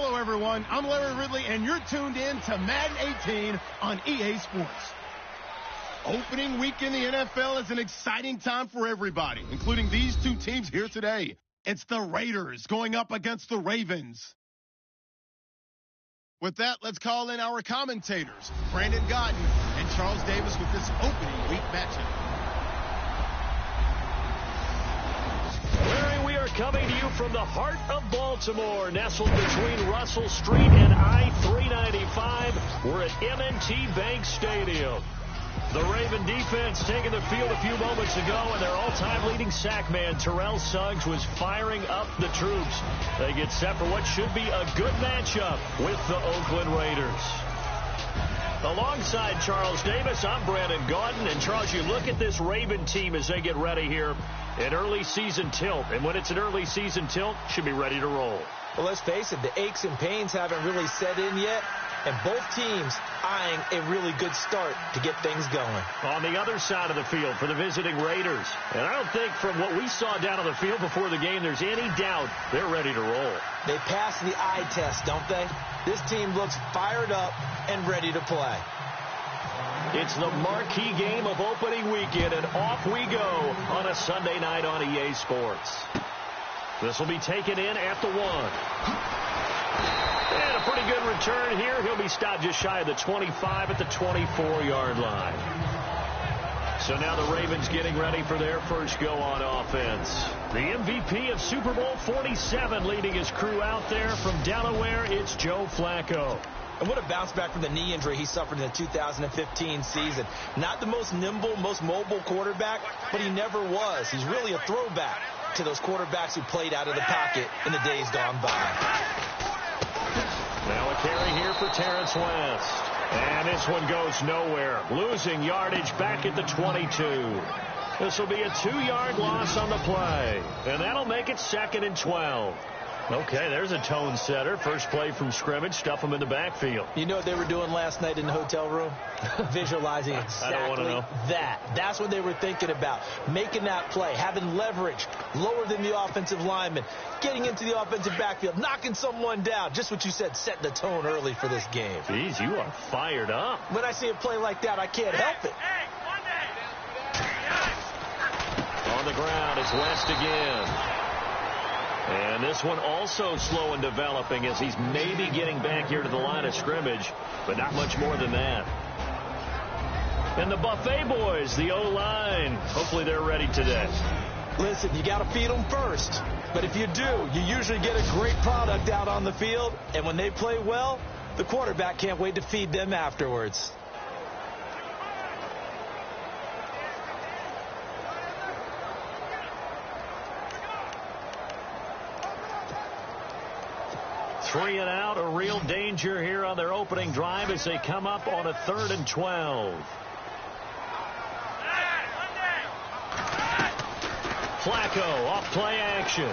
Hello, everyone. I'm Larry Ridley, and you're tuned in to Madden 18 on EA Sports. Opening week in the NFL is an exciting time for everybody, including these two teams here today. It's the Raiders going up against the Ravens. With that, let's call in our commentators, Brandon Godden and Charles Davis, with this opening week matchup. Larry, we are coming to you from the heart of Baltimore, nestled between Russell Street and I-395. We're at M&T Bank Stadium. The Raven defense taking the field a few moments ago, and their all-time leading sack man, Terrell Suggs, was firing up the troops. They get set for what should be a good matchup with the Oakland Raiders. Alongside Charles Davis, I'm Brandon Gaudin. And Charles, you look at this Raven team as they get ready here. An early season tilt, and when it's an early season tilt, should be ready to roll. Well, let's face it, the aches and pains haven't really set in yet, and both teams eyeing a really good start to get things going. On the other side of the field for the visiting Raiders, and I don't think from what we saw down on the field before the game there's any doubt they're ready to roll. They passed the eye test, don't they? This team looks fired up and ready to play. It's the marquee game of opening weekend, and off we go on a Sunday night on EA Sports. This will be taken in at the 1. And a pretty good return here. He'll be stopped just shy of the 25 at the 24-yard line. So now the Ravens getting ready for their first go on offense. The MVP of Super Bowl 47 leading his crew out there from Delaware, it's Joe Flacco. And what a bounce back from the knee injury he suffered in the 2015 season. Not the most nimble, most mobile quarterback, but he never was. He's really a throwback to those quarterbacks who played out of the pocket in the days gone by. Now a carry here for Terrence West. And this one goes nowhere. Losing yardage back at the 22. This will be a 2-yard loss on the play. And that'll make it 2nd and 12. Okay, there's a tone setter. First play from scrimmage, stuff them in the backfield. You know what they were doing last night in the hotel room? Visualizing exactly that. That's what they were thinking about. Making that play, having leverage, lower than the offensive lineman, getting into the offensive backfield, knocking someone down. Just what you said, set the tone early for this game. Jeez, you are fired up. When I see a play like that, I can't help it. On the ground, it's West again. And this one also slow in developing as he's maybe getting back here to the line of scrimmage, but not much more than that. And the Buffet boys, the O-line, hopefully they're ready today. Listen, you got to feed them first. But if you do, you usually get a great product out on the field. And when they play well, the quarterback can't wait to feed them afterwards. Three and out, a real danger here on their opening drive as they come up on a 3rd and 12. Flacco off play action.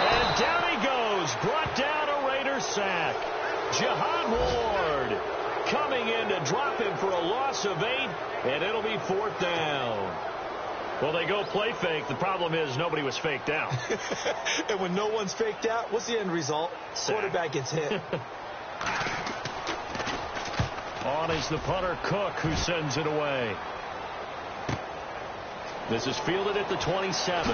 And down he goes. Brought down a Raiders sack. Jihad Ward coming in to drop him for a loss of 8, and it'll be 4th down. Well, they go play fake. The problem is nobody was faked out. And when no one's faked out, what's the end result? Quarterback gets hit. On is the punter, Cook, who sends it away. This is fielded at the 27.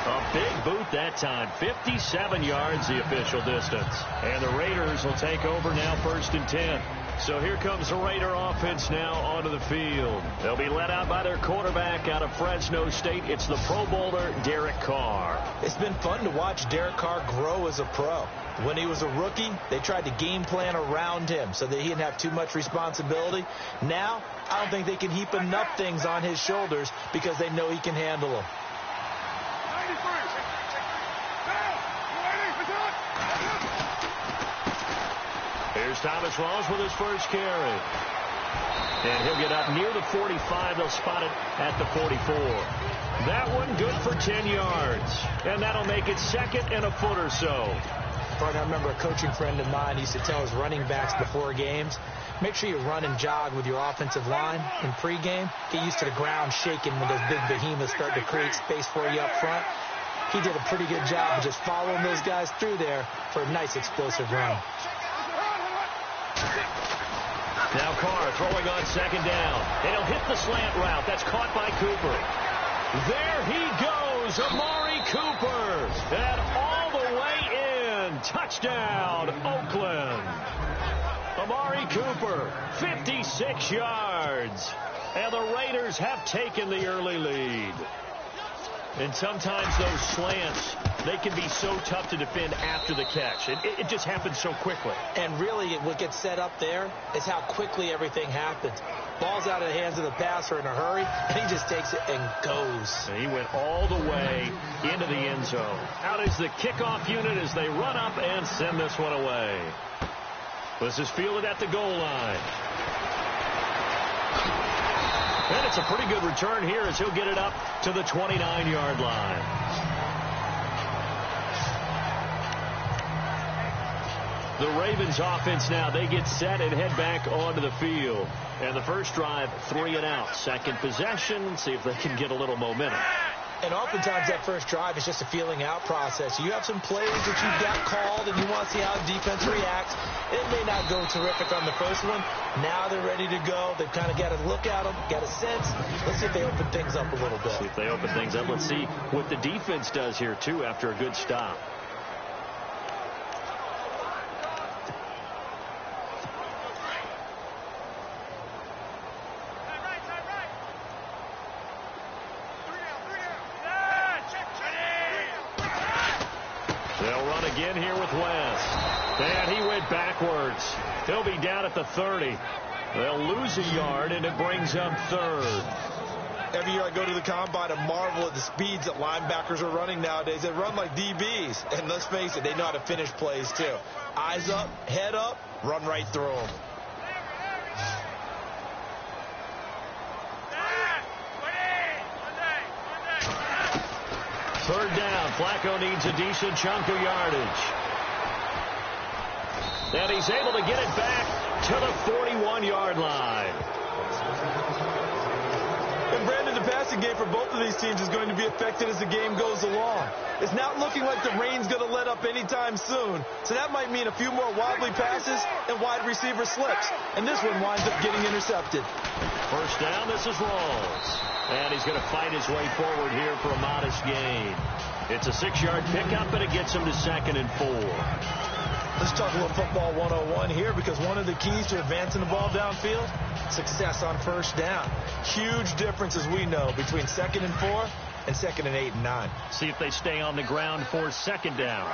A big boot that time. 57 yards the official distance. And the Raiders will take over now 1st and 10. So here comes the Raider offense now onto the field. They'll be led out by their quarterback out of Fresno State. It's the Pro Bowler, Derek Carr. It's been fun to watch Derek Carr grow as a pro. When he was a rookie, they tried to game plan around him so that he didn't have too much responsibility. Now, I don't think they can heap enough things on his shoulders because they know he can handle them. Here's Thomas Rawls with his first carry. And he'll get up near the 45. They'll spot it at the 44. That one good for 10 yards. And that'll make it 2nd and a foot or so. I remember a coaching friend of mine used to tell his running backs before games, make sure you run and jog with your offensive line in pregame. Get used to the ground shaking when those big behemoths start to create space for you up front. He did a pretty good job of just following those guys through there for a nice explosive run. Now Carr throwing on second down. And he'll hit the slant route. That's caught by Cooper. There he goes, Amari Cooper. And all the way in. Touchdown, Oakland. Amari Cooper, 56 yards. And the Raiders have taken the early lead. And sometimes those slants, they can be so tough to defend after the catch. It just happens so quickly. And really, what gets set up there is how quickly everything happens. Ball's out of the hands of the passer in a hurry, and he just takes it and goes. And he went all the way into the end zone. Out is the kickoff unit as they run up and send this one away. This is fielded at the goal line. And it's a pretty good return here as he'll get it up to the 29-yard line. The Ravens offense now, they get set and head back onto the field. And the first drive, 3 and out. Second possession, see if they can get a little momentum. And oftentimes that first drive is just a feeling out process. You have some plays that you've got called and you want to see how the defense reacts. It may not go terrific on the first one. Now they're ready to go. They've kind of got to look at them, got a sense. Let's see if they open things up a little bit. See if they open things up. Let's see what the defense does here, too, after a good stop. They'll run again here with West. And he went backwards. He'll be down at the 30. They'll lose a yard, and it brings up third. Every year I go to the combine and marvel at the speeds that linebackers are running nowadays. They run like DBs. And let's face it, they know how to finish plays, too. Eyes up, head up, run right through them. Third down. Flacco needs a decent chunk of yardage. And he's able to get it back to the 41-yard line. And Brandon, the passing game for both of these teams is going to be affected as the game goes along. It's not looking like the rain's going to let up anytime soon. So that might mean a few more wobbly passes and wide receiver slips. And this one winds up getting intercepted. First down, this is Rawls. And he's going to fight his way forward here for a modest gain. It's a 6-yard pickup, and it gets him to 2nd and 4. Let's talk a little football 101 here, because one of the keys to advancing the ball downfield, success on first down. Huge difference, as we know, between 2nd and 4 and 2nd and 8 and 9. See if they stay on the ground for 2nd down.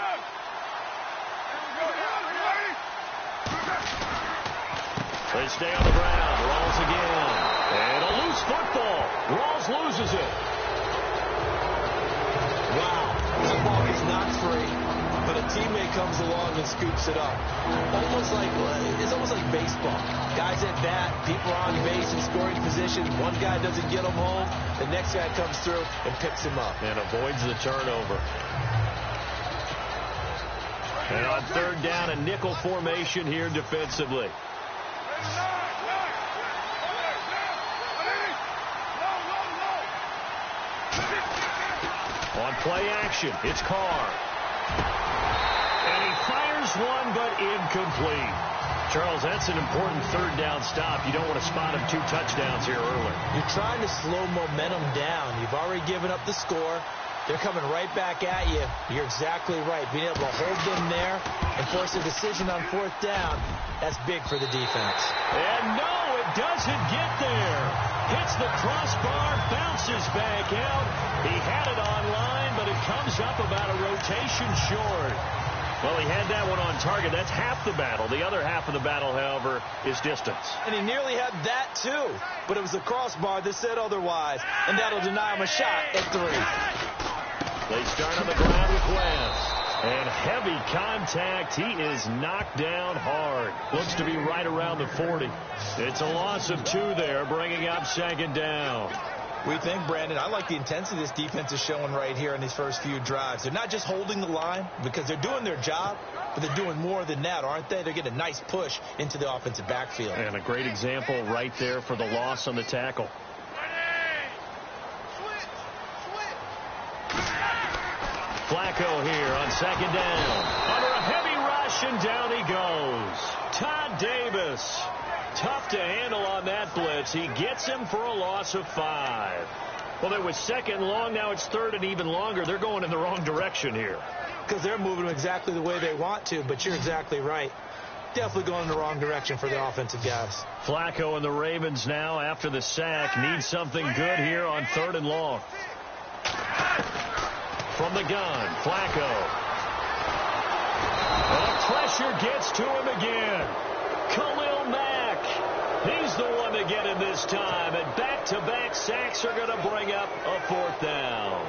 They stay on the ground. Rawls again. And a loose football. Rawls loses it. Wow. The ball is not free, but a teammate comes along and scoops it up. It's almost like baseball. Guys at bat, people are on base in scoring position. One guy doesn't get him home. The next guy comes through and picks him up. And avoids the turnover. And on third down, a nickel formation here defensively. On play action, it's Carr. And he fires one, but incomplete. Charles, that's an important third down stop. You don't want to spot him 2 touchdowns here early. You're trying to slow momentum down. You've already given up the score. They're coming right back at you. You're exactly right. Being able to hold them there and force a decision on 4th down, that's big for the defense. And no, it doesn't get there. Hits the crossbar, bounces back out. He had it online, but it comes up about a rotation short. Well, he had that one on target. That's half the battle. The other half of the battle, however, is distance. And he nearly had that, too. But it was the crossbar that said otherwise. And that'll deny him a shot at 3. They start on the ground with West. And heavy contact. He is knocked down hard. Looks to be right around the 40. It's a loss of 2 there, bringing up 2nd down. We think, Brandon, I like the intensity this defense is showing right here in these first few drives. They're not just holding the line because they're doing their job, but they're doing more than that, aren't they? They're getting a nice push into the offensive backfield. And a great example right there for the loss on the tackle. Flacco here on second down. Under a heavy rush, and down he goes. Todd Davis. Tough to handle on that blitz. He gets him for a loss of 5. Well, it was second long. Now it's third and even longer. They're going in the wrong direction here. Because they're moving exactly the way they want to, but you're exactly right. Definitely going in the wrong direction for the offensive guys. Flacco and the Ravens now, after the sack, need something good here on third and long. From the gun, Flacco. The pressure gets to him again. Khalil Mack. He's the one to get him this time. And back-to-back sacks are going to bring up a fourth down.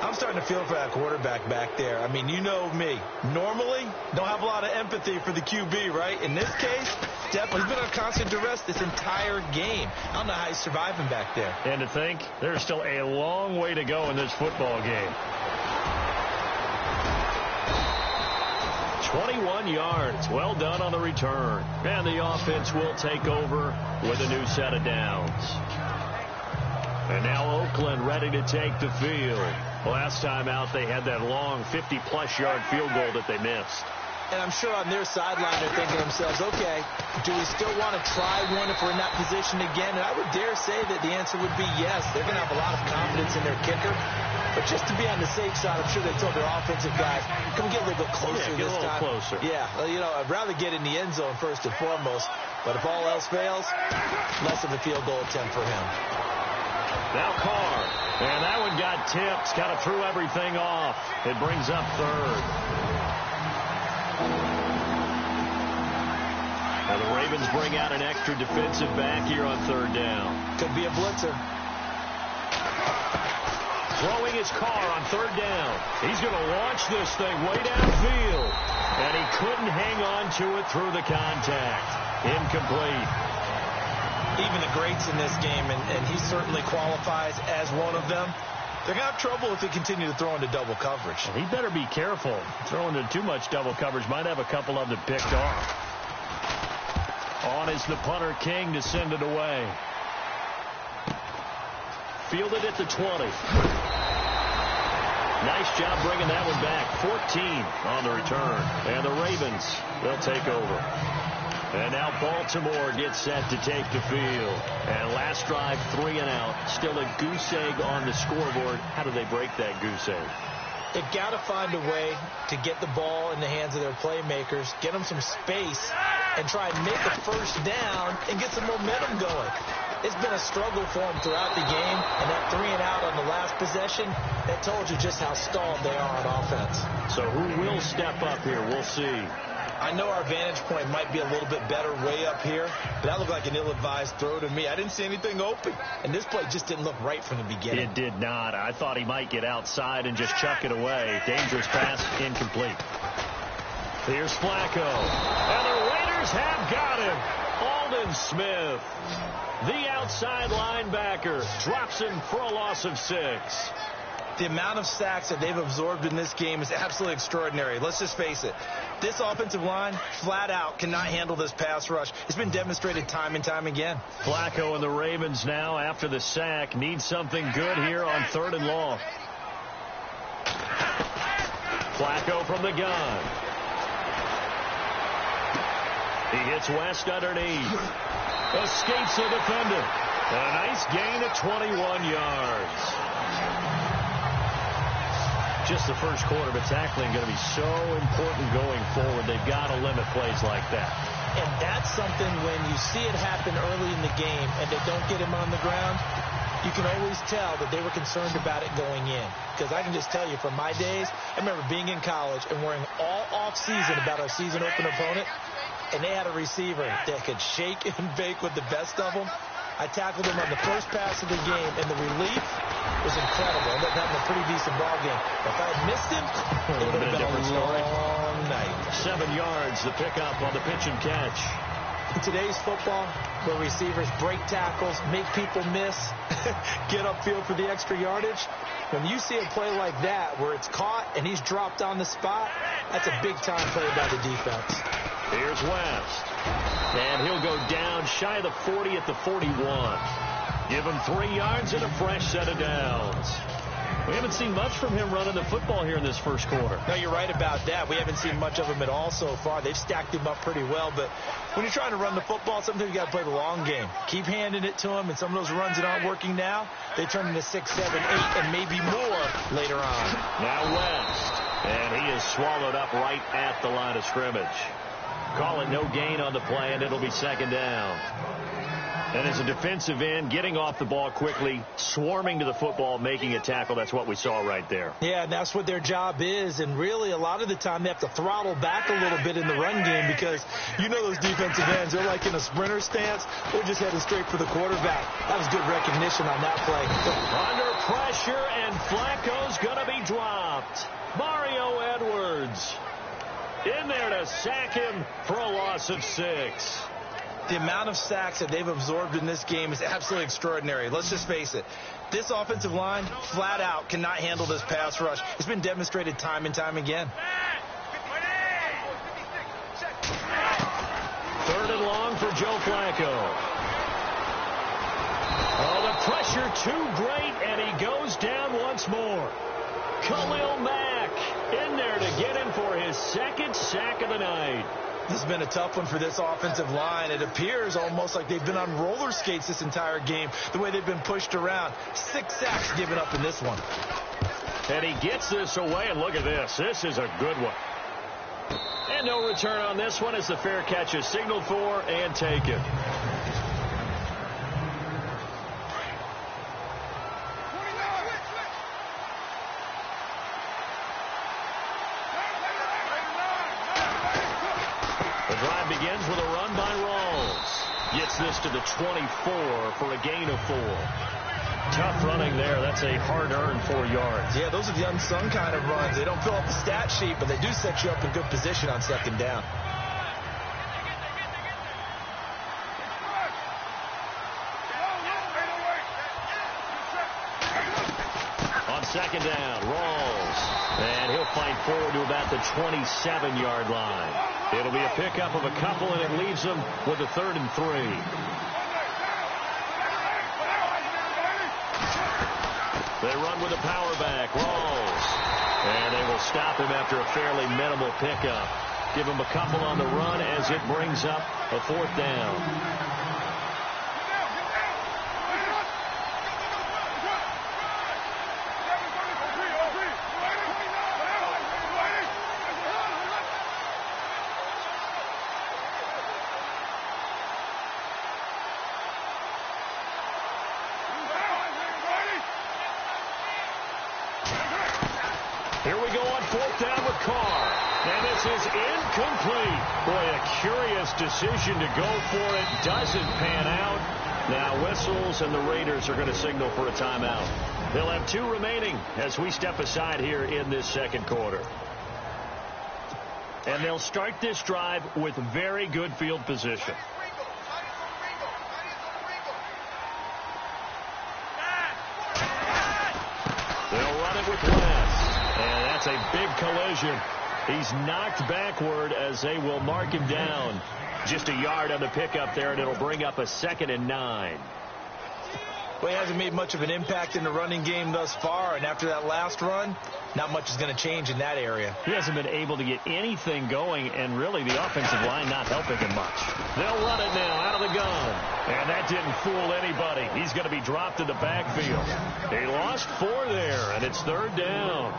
I'm starting to feel for that quarterback back there. I mean, you know me. Normally, don't have a lot of empathy for the QB, right? In this case, definitely he's been on constant duress this entire game. I don't know how he's surviving back there. And to think, there's still a long way to go in this football game. 21 yards. Well done on the return. And the offense will take over with a new set of downs. And now Oakland ready to take the field. Last time out, they had that long 50-plus yard field goal that they missed. And I'm sure on their sideline they're thinking to themselves, okay, do we still want to try one if we're in that position again? And I would dare say that the answer would be yes. They're going to have a lot of confidence in their kicker. But just to be on the safe side, I'm sure they told their offensive guys, come get a little bit closer this time. Get a little closer. Yeah, well, you know, I'd rather get in the end zone first and foremost. But if all else fails, less of a field goal attempt for him. Now Carr. And that one got tipped. Kind of threw everything off. It brings up third. Now the Ravens bring out an extra defensive back here on third down. Could be a blitzer. Throwing his Carr on third down. He's going to launch this thing way downfield. And he couldn't hang on to it through the contact. Incomplete. Even the greats in this game, and he certainly qualifies as one of them, they're going to have trouble if they continue to throw into double coverage. He better be careful. Throwing into too much double coverage might have a couple of them picked off. On is the punter, King, to send it away. Fielded at the 20. Nice job bringing that one back. 14 on the return. And the Ravens, they'll take over. And now Baltimore gets set to take the field. And last drive, 3 and out. Still a goose egg on the scoreboard. How do they break that goose egg? They've got to find a way to get the ball in the hands of their playmakers, get them some space, and try and make a first down and get some momentum going. It's been a struggle for them throughout the game, and that 3 and out on the last possession, that told you just how stalled they are on offense. So who will step up here? We'll see. I know our vantage point might be a little bit better way up here, but that looked like an ill-advised throw to me. I didn't see anything open, and this play just didn't look right from the beginning. It did not. I thought he might get outside and just chuck it away. Dangerous pass, incomplete. Here's Flacco. And the Raiders have got him. Aldon Smith, the outside linebacker, drops him for a loss of 6. The amount of sacks that they've absorbed in this game is absolutely extraordinary. Let's just face it. This offensive line, flat out, cannot handle this pass rush. It's been demonstrated time and time again. Flacco and the Ravens now, after the sack, need something good here on third and long. Flacco from the gun. He hits West underneath. Escapes the defender. A nice gain of 21 yards. Just the first quarter, but tackling going to be so important going forward. They've got to limit plays like that. And that's something when you see it happen early in the game and they don't get him on the ground, you can always tell that they were concerned about it going in. Because I can just tell you from my days, I remember being in college and worrying all off-season about our season open opponent, and they had a receiver that could shake and bake with the best of them. I tackled him on the first pass of the game, and the relief was incredible. I ended up having a pretty decent ball game. If I had missed him, it would have been a long night. 7 yards, the pickup on the pitch and catch. In today's football, where receivers break tackles, make people miss, get upfield for the extra yardage, when you see a play like that where it's caught and he's dropped on the spot, that's a big-time play by the defense. Here's West. And he'll go down shy of the 40 at the 41. Give him 3 yards and a fresh set of downs. We haven't seen much from him running the football here in this first quarter. No, you're right about that. We haven't seen much of him at all so far. They've stacked him up pretty well, but when you're trying to run the football, sometimes you got to play the long game. Keep handing it to him, and some of those runs that aren't working now, they turn into 6, 7, 8, and maybe more later on. Now West, and he is swallowed up right at the line of scrimmage. Call it no gain on the play, and it'll be second down. And as a defensive end, getting off the ball quickly, swarming to the football, making a tackle, that's what we saw right there. Yeah, and that's what their job is. And really, a lot of the time, they have to throttle back a little bit in the run game because you know those defensive ends, they're like in a sprinter stance. They're just headed straight for the quarterback. That was good recognition on that play. Under pressure, and Flacco's going to be dropped. Mario Edwards in there to sack him for a loss of 6. The amount of sacks that they've absorbed in this game is absolutely extraordinary. Let's just face it. This offensive line, flat out, cannot handle this pass rush. It's been demonstrated time and time again. 3rd and long for Joe Flacco. Oh, the pressure too great, and he goes down once more. Khalil Mack in there to get him for his 2nd sack of the night. This has been a tough one for this offensive line. It appears almost like they've been on roller skates this entire game, the way they've been pushed around. 6 sacks given up in this one. And he gets this away, and look at this. This is a good one. And no return on this one as the fair catch is signaled for and taken. Begins with a run by Rawls. Gets this to the 24 for a gain of 4. Tough running there. That's a hard-earned 4 yards. Yeah, those are the unsung kind of runs. They don't fill up the stat sheet, but they do set you up in good position on 2nd down. On 2nd down, Rawls. And he'll fight forward to about the 27-yard line. It'll be a pickup of a couple, and it leaves them with a 3rd and 3. They run with a power back, Rawls. And they will stop him after a fairly minimal pickup. Give him a couple on the run as it brings up a 4th down. Here we go on 4th down with Carr. And this is incomplete. Boy, a curious decision to go for it. Doesn't pan out. Now whistles, and the Raiders are going to signal for a timeout. They'll have 2 remaining as we step aside here in this 2nd quarter. And they'll start this drive with very good field position. They'll run it with West. And that's a big collision. He's knocked backward as they will mark him down. Just a yard on the pickup there, and it'll bring up a 2nd and 9. Well, he hasn't made much of an impact in the running game thus far, and after that last run, not much is going to change in that area. He hasn't been able to get anything going, and really the offensive line not helping him much. They'll run it now out of the gun, and that didn't fool anybody. He's going to be dropped in the backfield. He lost 4 there, and it's 3rd down.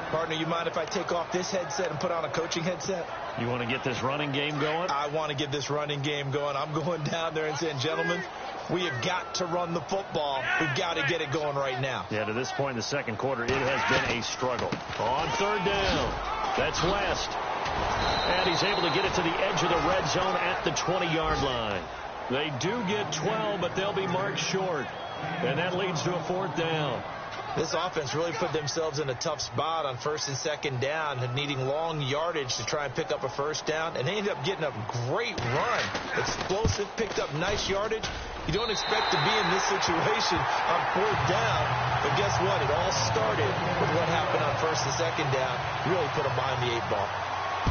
Partner, you mind if I take off this headset and put on a coaching headset? You want to get this running game going? I want to get this running game going. I'm going down there and saying, gentlemen, we have got to run the football. We've got to get it going right now. Yeah, to this point in the 2nd quarter, it has been a struggle. On 3rd down, that's West. And he's able to get it to the edge of the red zone at the 20-yard line. They do get 12, but they'll be marked short. And that leads to a 4th down. This offense really put themselves in a tough spot on 1st and 2nd down, and needing long yardage to try and pick up a 1st down. And they ended up getting a great run. Explosive, picked up nice yardage. You don't expect to be in this situation on 4th down, but guess what? It all started with what happened on 1st and 2nd down. Really put them behind the 8 ball.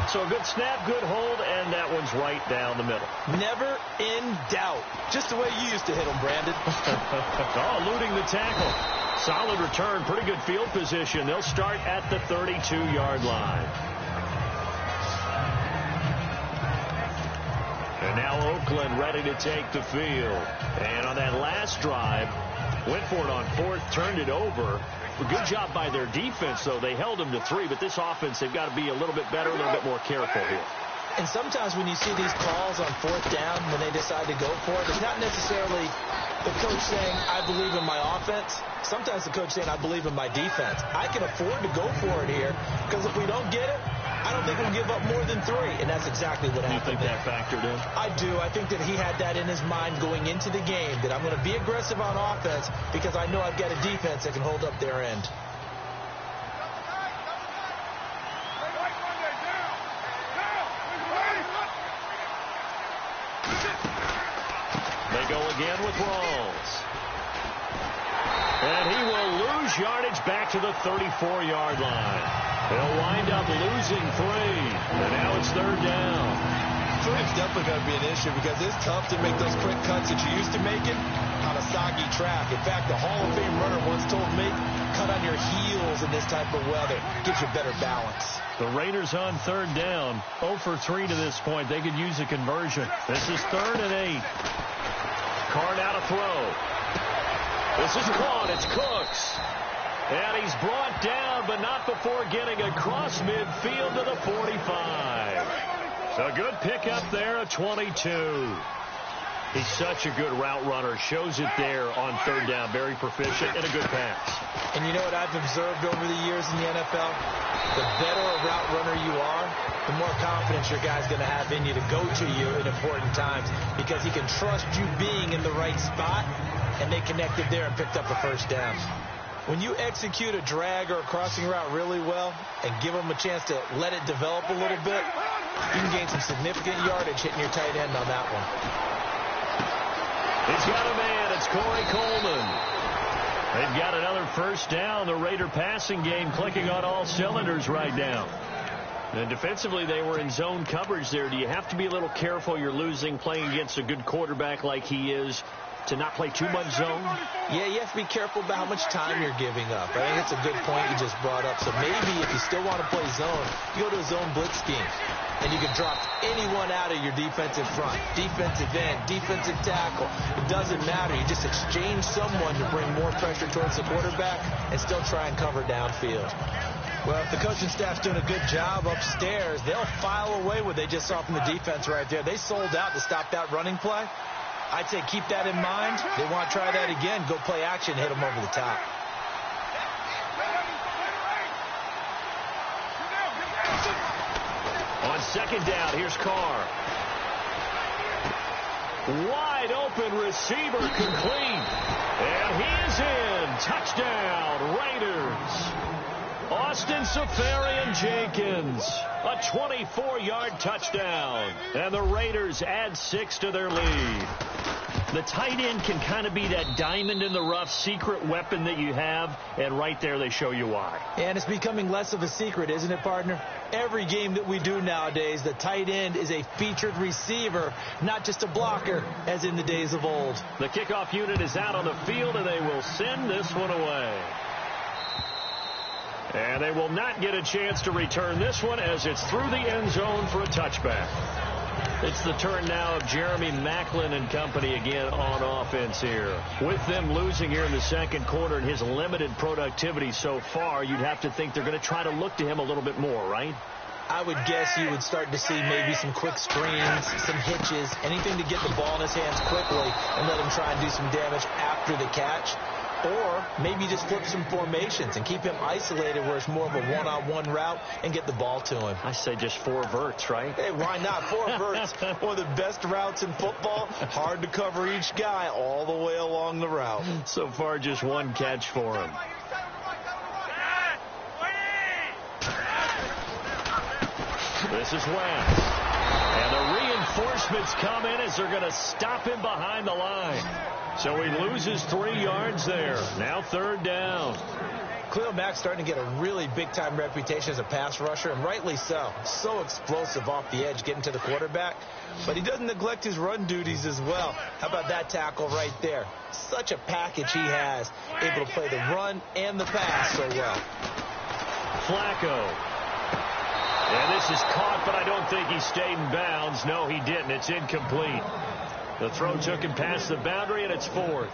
So a good snap, good hold, and that one's right down the middle. Never in doubt. Just the way you used to hit them, Brandon. Oh, eluding the tackle. Solid return, pretty good field position. They'll start at the 32-yard line. And now Oakland ready to take the field. And on that last drive, went for it on fourth, turned it over. A good job by their defense, though. They held them to 3, but this offense, they've got to be a little bit better, a little bit more careful here. And sometimes when you see these calls on fourth down, when they decide to go for it, it's not necessarily the coach saying, I believe in my offense. Sometimes the coach saying, I believe in my defense. I can afford to go for it here, because if we don't get it, I don't think we'll give up more than 3, and that's exactly what happened. You think that factored in? I do. I think that he had that in his mind going into the game, that I'm going to be aggressive on offense because I know I've got a defense that can hold up their end. They go again with Rawls. And he will lose yardage back to the 34-yard line. They'll wind up losing 3. And now it's third down. 3 is definitely going to be an issue because it's tough to make those quick cuts that you used to making on a soggy track. In fact, the Hall of Fame runner once told me, cut on your heels in this type of weather. Gives you better balance. The Raiders on third down. 0 for 3 to this point. They could use a conversion. This is 3rd and 8. Carr now to throw. This is caught. It's Cooks. And he's brought down, but not before getting across midfield to the 45. A good pickup there at 22. He's such a good route runner. Shows it there on third down. Very proficient and a good pass. And you know what I've observed over the years in the NFL? The better a route runner you are, the more confidence your guy's going to have in you to go to you in important times because he can trust you being in the right spot, and they connected there and picked up a first down. When you execute a drag or a crossing route really well and give them a chance to let it develop a little bit, you can gain some significant yardage hitting your tight end on that one. He's got a man. It's Corey Coleman. They've got another first down. The Raider passing game clicking on all cylinders right now. And defensively, they were in zone coverage there. Do you have to be a little careful? You're losing playing against a good quarterback like he is to not play too much zone? Yeah, you have to be careful about how much time you're giving up. I think it's a good point you just brought up. So maybe if you still want to play zone, you go to a zone blitz scheme. And you can drop anyone out of your defensive front, defensive end, defensive tackle. It doesn't matter. You just exchange someone to bring more pressure towards the quarterback and still try and cover downfield. Well, if the coaching staff's doing a good job upstairs, they'll file away what they just saw from the defense right there. They sold out to stop that running play. I'd say keep that in mind. They want to try that again. Go play action, hit them over the top. On second down, here's Carr. Wide open receiver complete. And he is in. Touchdown, Raiders. Austin Safarian-Jenkins. A 24-yard touchdown. And the Raiders add 6 to their lead. The tight end can kind of be that diamond in the rough secret weapon that you have, and right there they show you why. And it's becoming less of a secret, isn't it, partner? Every game that we do nowadays, the tight end is a featured receiver, not just a blocker, as in the days of old. The kickoff unit is out on the field, and they will send this one away. And they will not get a chance to return this one as it's through the end zone for a touchback. It's the turn now of Jeremy Maclin and company again on offense here. With them losing here in the second quarter and his limited productivity so far, you'd have to think they're going to try to look to him a little bit more, right? I would guess you would start to see maybe some quick screens, some hitches, anything to get the ball in his hands quickly and let him try and do some damage after the catch. Or maybe just flip some formations and keep him isolated where it's more of a one-on-one route and get the ball to him. I say just 4 verts, right? Hey, why not? 4 verts, one of the best routes in football. Hard to cover each guy all the way along the route. So far, just 1 catch for him. This is West. And the reinforcements come in as they're going to stop him behind the line. So he loses 3 yards there. Now third down. Khalil Mack's starting to get a really big-time reputation as a pass rusher, and rightly so. So explosive off the edge, getting to the quarterback. But he doesn't neglect his run duties as well. How about that tackle right there? Such a package he has, able to play the run and the pass so well. Flacco. And this is caught, but I don't think he stayed in bounds. No, he didn't. It's incomplete. The throw took him past the boundary, and it's 4th.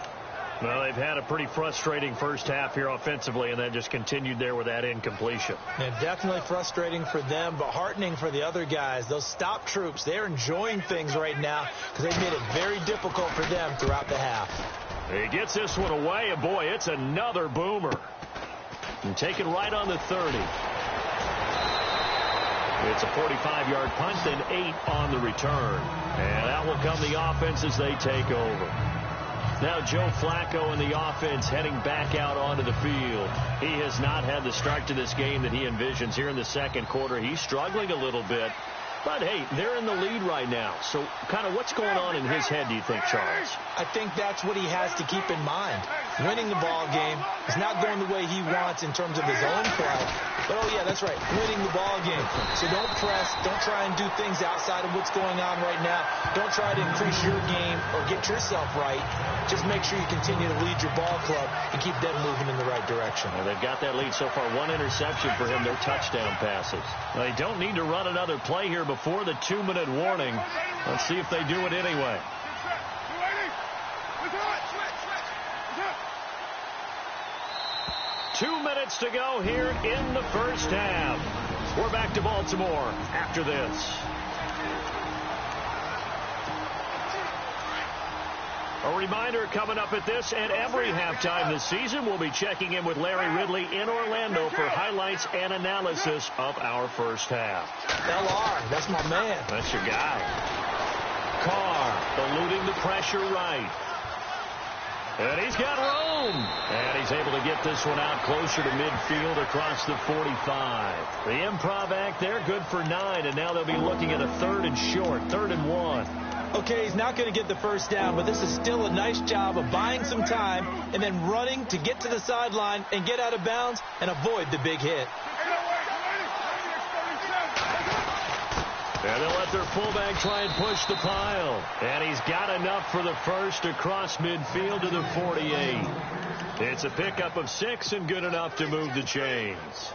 Well, they've had a pretty frustrating first half here offensively, and then just continued there with that incompletion. And definitely frustrating for them, but heartening for the other guys. Those stop troops, they're enjoying things right now because they've made it very difficult for them throughout the half. He gets this one away, and boy, it's another boomer. And taken right on the 30. It's a 45-yard punt, then 8 on the return. And that will come the offense as they take over. Now Joe Flacco and the offense heading back out onto the field. He has not had the start to this game that he envisions here in the second quarter. He's struggling a little bit. But, hey, they're in the lead right now. So, kind of what's going on in his head, do you think, Charles? I think that's what he has to keep in mind. Winning the ball game is not going the way he wants in terms of his own play. But, oh, yeah, that's right, winning the ball game. So don't press. Don't try and do things outside of what's going on right now. Don't try to increase your game or get yourself right. Just make sure you continue to lead your ball club and keep them moving in the right direction. Well, they've got that lead so far. 1 interception for him. They're touchdown passes. Well, they don't need to run another play here before the 2-minute warning. Let's see if they do it anyway. Two minutes to go here in the first half. We're back to Baltimore after this. A reminder coming up at this and every halftime this season, we'll be checking in with Larry Ridley in Orlando for highlights and analysis of our first half. LR, that's my man. That's your guy. Carr eluding the pressure right. And he's got room. And he's able to get this one out closer to midfield across the 45. The improv act there, good for 9. And now they'll be looking at a 3rd and short, 3rd and 1. Okay, he's not going to get the first down, but this is still a nice job of buying some time and then running to get to the sideline and get out of bounds and avoid the big hit. And they'll let their fullback try and push the pile. And he's got enough for the first across midfield to the 48. It's a pickup of 6 and good enough to move the chains.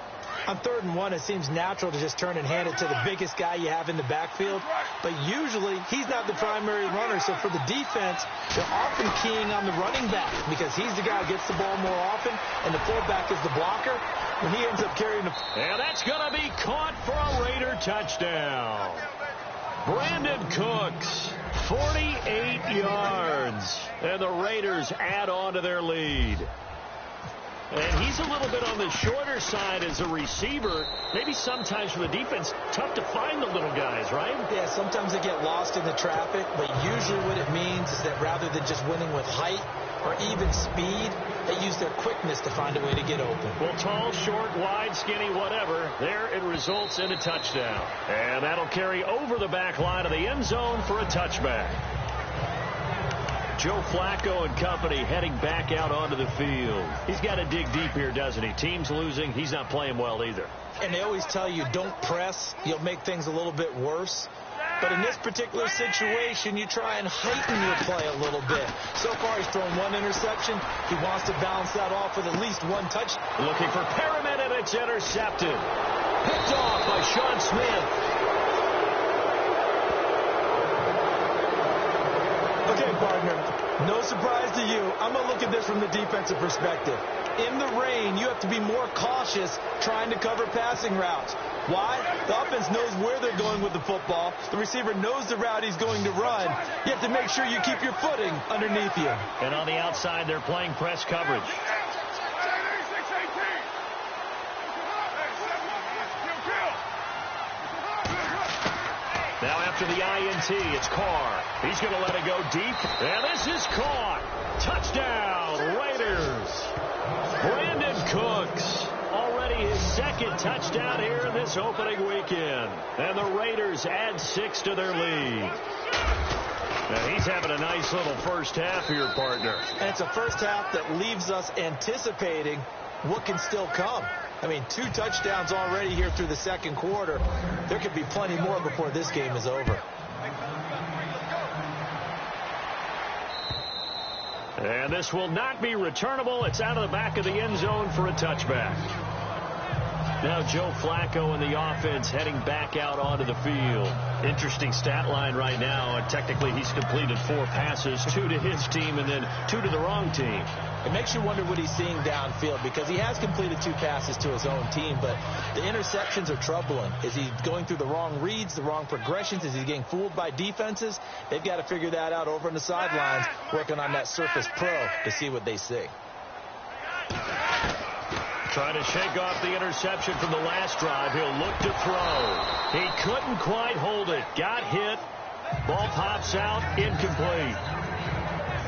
On 3rd and 1, it seems natural to just turn and hand it to the biggest guy you have in the backfield. But usually, he's not the primary runner. So for the defense, they're often keying on the running back because he's the guy who gets the ball more often, and the fullback is the blocker. When he ends up carrying the... And that's going to be caught for a Raider touchdown. Brandon Cooks, 48 yards. And the Raiders add on to their lead. And he's a little bit on the shorter side as a receiver. Maybe sometimes for the defense, tough to find the little guys, right? Yeah, sometimes they get lost in the traffic, but usually what it means is that rather than just winning with height or even speed, they use their quickness to find a way to get open. Well, tall, short, wide, skinny, whatever, there it results in a touchdown. And that'll carry over the back line of the end zone for a touchback. Joe Flacco and company heading back out onto the field. He's got to dig deep here, doesn't he? Team's losing. He's not playing well either. And they always tell you, don't press. You'll make things a little bit worse. But in this particular situation, you try and heighten your play a little bit. So far, he's thrown 1 interception. He wants to bounce that off with at least 1 touch. Looking for Perriman, and it's intercepted. Picked off by Sean Smith. Okay, partner, no surprise to you. I'm going to look at this from the defensive perspective. In the rain, you have to be more cautious trying to cover passing routes. Why? The offense knows where they're going with the football. The receiver knows the route he's going to run. You have to make sure you keep your footing underneath you. And on the outside, they're playing press coverage. Now after the INT, it's Carr. He's going to let it go deep. And this is caught. Touchdown, Raiders. Brandon Cooks. Already his 2nd touchdown here in this opening weekend. And the Raiders add 6 to their lead. Now he's having a nice little first half here, partner. And it's a first half that leaves us anticipating what can still come. I mean, 2 touchdowns already here through the second quarter. There could be plenty more before this game is over. And this will not be returnable. It's out of the back of the end zone for a touchback. Now Joe Flacco and the offense heading back out onto the field. Interesting stat line right now. Technically, he's completed 4 passes, 2 to his team and then 2 to the wrong team. It makes you wonder what he's seeing downfield, because he has completed 2 passes to his own team, but the interceptions are troubling. Is he going through the wrong reads, the wrong progressions? Is he getting fooled by defenses? They've got to figure that out over on the sidelines, working on that Surface Pro to see what they see. Trying to shake off the interception from the last drive. He'll look to throw. He couldn't quite hold it. Got hit. Ball pops out. Incomplete.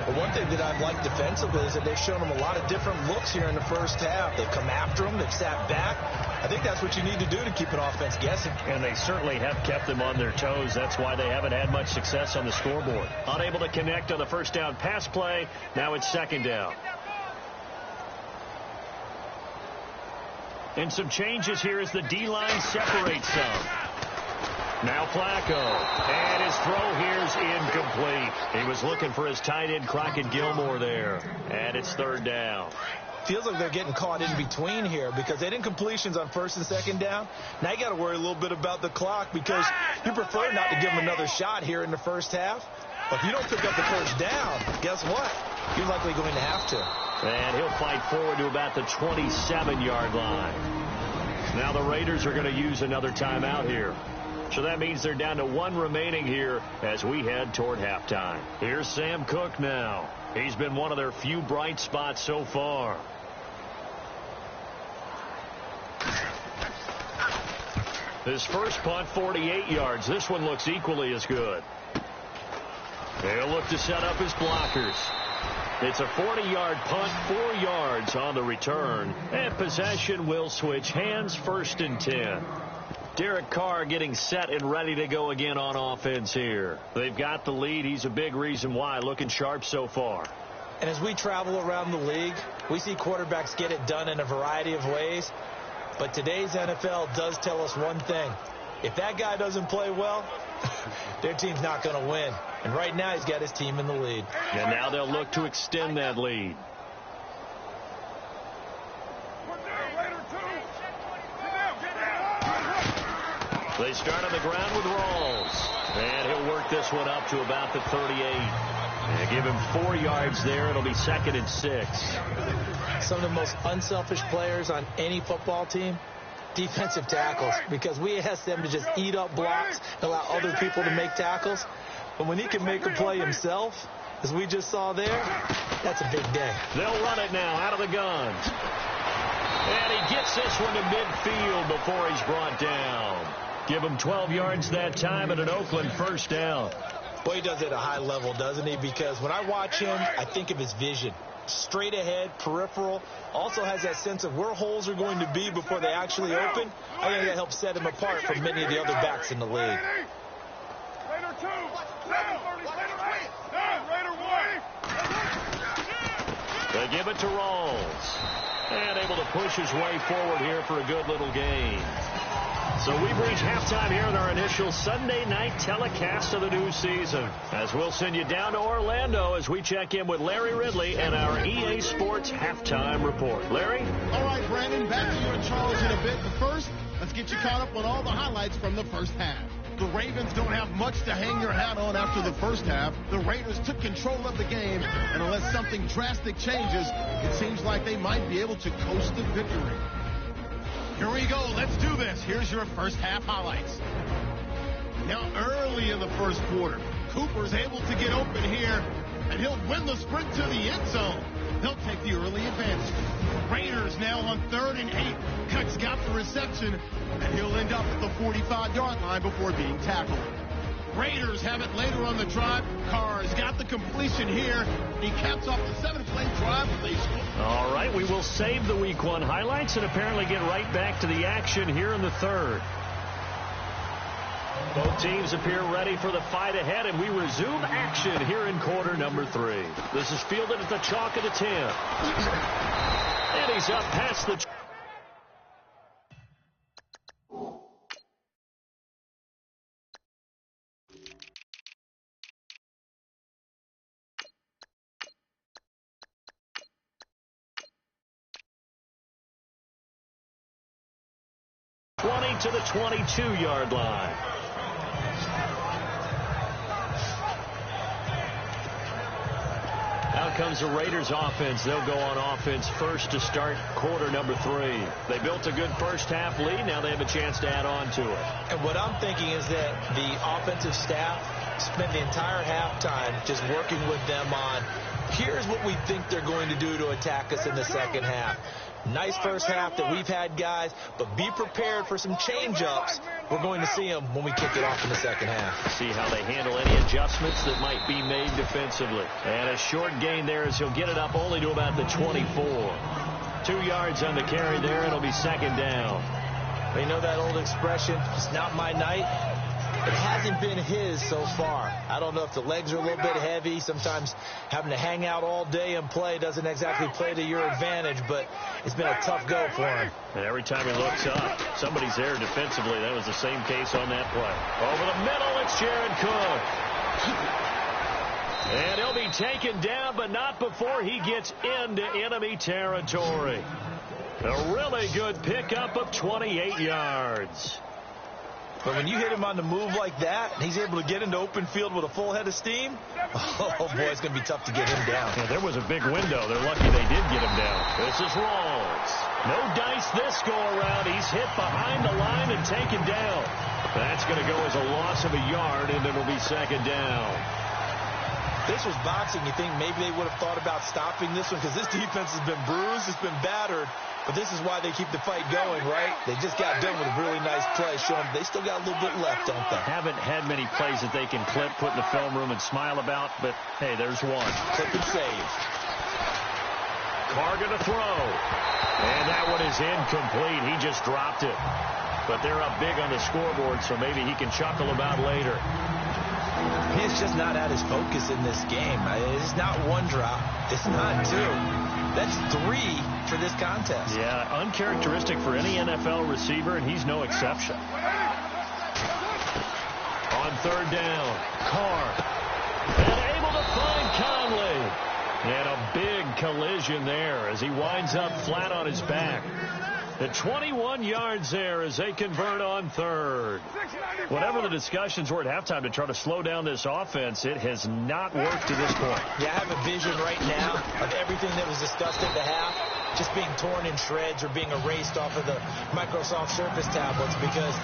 Well, one thing that I've liked defensively is that they've shown him a lot of different looks here in the first half. They've come after him. They've sat back. I think that's what you need to do to keep an offense guessing. And they certainly have kept them on their toes. That's why they haven't had much success on the scoreboard. Unable to connect on the first down pass play. Now it's second down. And some changes here as the D-line separates some. Now Flacco. And his throw here's incomplete. He was looking for his tight end Crockett Gilmore there. And it's third down. Feels like they're getting caught in between here, because they didn't completions on first and second down. Now you got to worry a little bit about the clock, because you prefer not to give them another shot here in the first half. But if you don't pick up the first down, guess what? You're likely going to have to. And he'll fight forward to about the 27-yard line. Now the Raiders are going to use another timeout here. So that means they're down to 1 remaining here as we head toward halftime. Here's Sam Cook now. He's been one of their few bright spots so far. His first punt, 48 yards. This one looks equally as good. They'll look to set up his blockers. It's a 40-yard punt, 4 yards on the return. And possession will switch hands, 1st and 10. Derek Carr getting set and ready to go again on offense here. They've got the lead. He's a big reason why. Looking sharp so far. And as we travel around the league, we see quarterbacks get it done in a variety of ways. But today's NFL does tell us one thing. If that guy doesn't play well, their team's not going to win. And right now he's got his team in the lead. And now they'll look to extend that lead. They start on the ground with Rawls. And he'll work this one up to about the 38. And give him 4 yards there. It'll be 2nd and 6. Some of the most unselfish players on any football team, defensive tackles, because we ask them to just eat up blocks, allow other people to make tackles. But when he can make a play himself, as we just saw there, that's a big day. They'll run it now out of the gun. And he gets this one to midfield before he's brought down. Give him 12 yards that time and an Oakland first down. Boy, he does it at a high level, doesn't he? Because when I watch him, I think of his vision. Straight ahead, peripheral. Also has that sense of where holes are going to be before they actually open. I think that helps set him apart from many of the other backs in the league. They give it to Rawls. And able to push his way forward here for a good little gain. So we've reached halftime here in our initial Sunday night telecast of the new season. As we'll send you down to Orlando as we check in with Larry Ridley and our EA Sports halftime report. Larry? All right, Brandon, back to you and Charles in a bit. But first, let's get you caught up on all the highlights from the first half. The Ravens don't have much to hang your hat on after the first half. The Raiders took control of the game, and unless something drastic changes, it seems like they might be able to coast to victory. Here we go. Let's do this. Here's your first half highlights. Now, early in the first quarter, Cooper's able to get open here, and he'll win the sprint to the end zone. They'll take the early advantage. Raiders now on 3rd and 8. Cook's got the reception, and he'll end up at the 45-yard line before being tackled. Raiders have it later on the drive. Carr's got the completion here. He caps off the 7-play drive with a score. All right, we will save the Week 1 highlights and apparently get right back to the action here in the third. Both teams appear ready for the fight ahead, and we resume action here in quarter number 3. This is fielded at the chalk of the 10. And he's up past the... to the 22-yard line. Out comes the Raiders offense. They'll go on offense first to start quarter number 3. They built a good first half lead. Now they have a chance to add on to it. And what I'm thinking is that the offensive staff spent the entire halftime just working with them on, here's what we think they're going to do to attack us in the second half. Nice first half that we've had, guys, but be prepared for some change-ups. We're going to see them when we kick it off in the second half. See how they handle any adjustments that might be made defensively. And a short gain there as he'll get it up only to about the 24. 2 yards on the carry there. It'll be second down. You know that old expression, it's not my night? It hasn't been his so far. I don't know if the legs are a little bit heavy. Sometimes having to hang out all day and play doesn't exactly play to your advantage, but it's been a tough go for him. And every time he looks up, somebody's there defensively. That was the same case on that play. Over the middle, it's Jared Cook. And he'll be taken down, but not before he gets into enemy territory. A really good pickup of 28 yards. But when you hit him on the move like that, and he's able to get into open field with a full head of steam, oh, boy, it's going to be tough to get him down. Yeah, there was a big window. They're lucky they did get him down. This is Rawls. No dice this go-around. He's hit behind the line and taken down. That's going to go as a loss of a yard, and it'll be second down. This was boxing. You think maybe they would have thought about stopping this one because this defense has been bruised, it's been battered. But this is why they keep the fight going, right? They just got done with a really nice play, showing they still got a little bit left, don't they? Haven't had many plays that they can clip, put in the film room, and smile about, but, hey, there's one. Clip and save. Carr gonna throw. And that one is incomplete. He just dropped it. But they're up big on the scoreboard, so maybe he can chuckle about later. He's just not at his focus in this game. It's not one drop. It's not two. That's 3 for this contest. Yeah, uncharacteristic for any NFL receiver, and he's no exception. On third down, Carr. And able to find Conley. And a big collision there as he winds up flat on his back. The 21 yards there as they convert on third. Whatever the discussions were at halftime to try to slow down this offense, it has not worked to this point. Yeah, I have a vision right now of everything that was discussed at the half just being torn in shreds or being erased off of the Microsoft Surface tablets because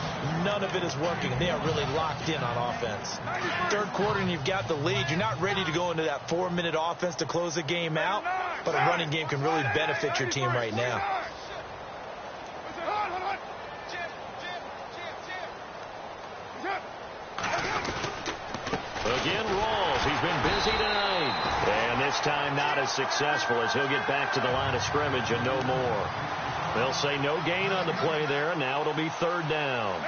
none of it is working. They are really locked in on offense. Third quarter and you've got the lead. You're not ready to go into that 4-minute offense to close the game out, but a running game can really benefit your team right now. Again, Rawls. He's been busy tonight. And this time not as successful as he'll get back to the line of scrimmage and no more. They'll say no gain on the play there, and now it'll be third down.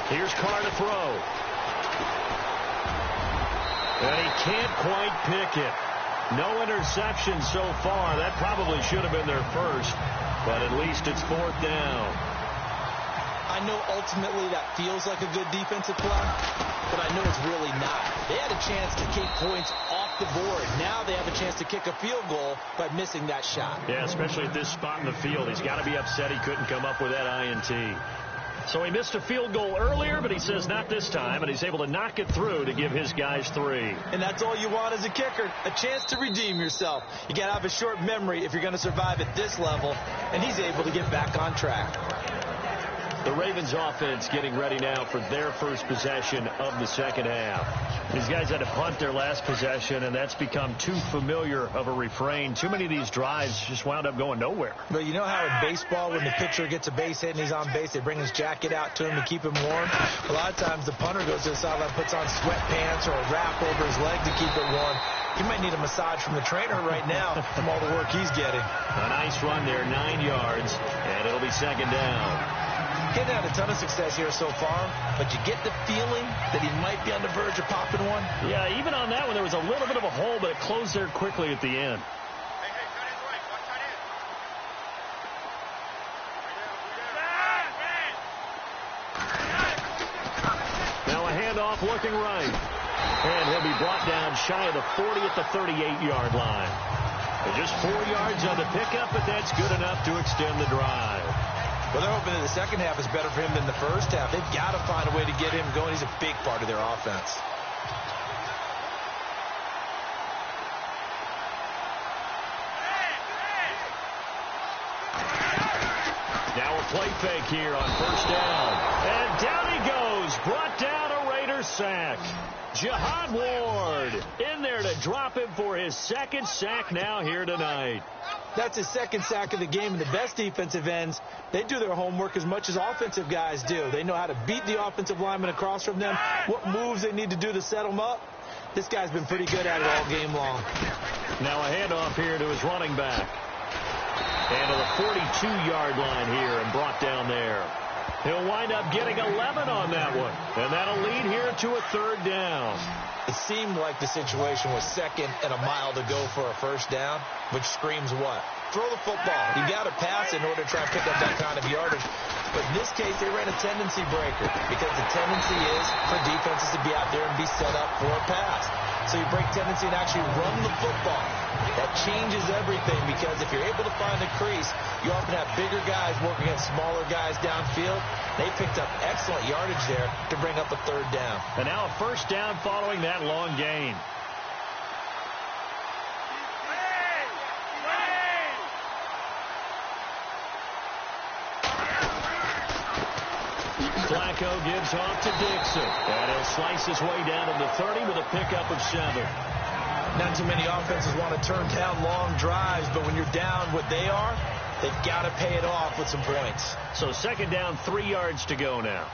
Here's Carr to throw. And he can't quite pick it. No interception so far. That probably should have been their first, but at least it's fourth down. I know ultimately that feels like a good defensive play, but I know it's really not. They had a chance to kick points off the board. Now they have a chance to kick a field goal by missing that shot. Yeah, especially at this spot in the field. He's got to be upset he couldn't come up with that INT. So he missed a field goal earlier, but he says not this time, and he's able to knock it through to give his guys 3. And that's all you want as a kicker, a chance to redeem yourself. You got to have a short memory if you're going to survive at this level, and he's able to get back on track. The Ravens offense getting ready now for their first possession of the second half. These guys had to punt their last possession, and that's become too familiar of a refrain. Too many of these drives just wound up going nowhere. But you know how in baseball, when the pitcher gets a base hit and he's on base, they bring his jacket out to him to keep him warm? A lot of times the punter goes to the sideline, puts on sweatpants or a wrap over his leg to keep it warm. He might need a massage from the trainer right now from all the work he's getting. A nice run there, 9 yards, and it'll be second down. Getting out a ton of success here so far, but you get the feeling that he might be on the verge of popping one. Yeah, even on that one, there was a little bit of a hole, but it closed there quickly at the end. Now a handoff looking right. And he'll be brought down shy of the 40 at the 38-yard line. Just 4 yards on the pickup, but that's good enough to extend the drive. Well, they're hoping that the second half is better for him than the first half. They've got to find a way to get him going. He's a big part of their offense. Now a play fake here on first down. And down he goes. Brought down a Raider sack. Jihad Ward in there to drop him for his second sack now here tonight. That's his second sack of the game, and the best defensive ends, they do their homework as much as offensive guys do. They know how to beat the offensive lineman across from them, what moves they need to do to set them up. This guy's been pretty good at it all game long. Now a handoff here to his running back. And to the 42-yard line here and brought down there. He'll wind up getting 11 on that one. And that'll lead here to a third down. It seemed like the situation was second and a mile to go for a first down, which screams what? Throw the football. You got to pass in order to try and pick up that kind of yardage. But in this case, they ran a tendency breaker because the tendency is for defenses to be out there and be set up for a pass. So you break tendency and actually run the football. That changes everything because if you're able to find a crease, you often have bigger guys working against smaller guys downfield. They picked up excellent yardage there to bring up a third down. And now a first down following that long gain. Flacco gives off to Dixon. And he'll slice his way down to the 30 with a pickup of 7. Not too many offenses want to turn down long drives, but when you're down what they are, they've got to pay it off with some points. So second down, 3 yards to go now.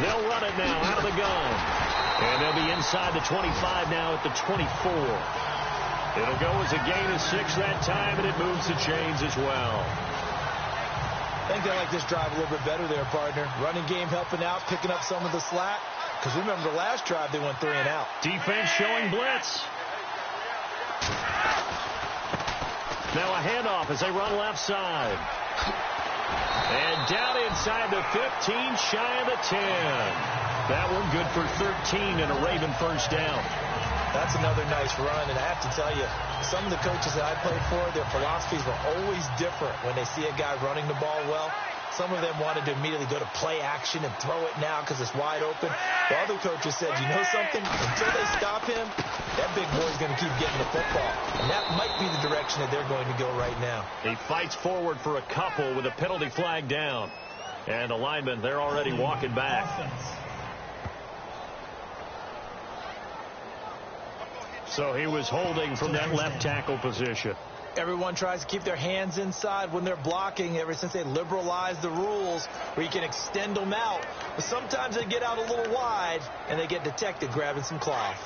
They'll run it now out of the gun. And they'll be inside the 25 now at the 24. It'll go as a gain of 6 that time, and it moves the chains as well. I think they like this drive a little bit better there, partner. Running game helping out, picking up some of the slack. Because remember the last drive, they went 3 and out. Defense showing blitz. Now a handoff as they run left side. And down inside the 15, shy of the 10. That one good for 13 and a Raven first down. That's another nice run, and I have to tell you, some of the coaches that I played for, their philosophies were always different when they see a guy running the ball well. Some of them wanted to immediately go to play action and throw it now because it's wide open. The other coaches said, you know something? Until they stop him, that big boy's going to keep getting the football. And that might be the direction that they're going to go right now. He fights forward for a couple with a penalty flag down. And the linemen, they're already walking back. So he was holding from that left tackle position. Everyone tries to keep their hands inside when they're blocking ever since they liberalized the rules where you can extend them out. But sometimes they get out a little wide and they get detected grabbing some cloth.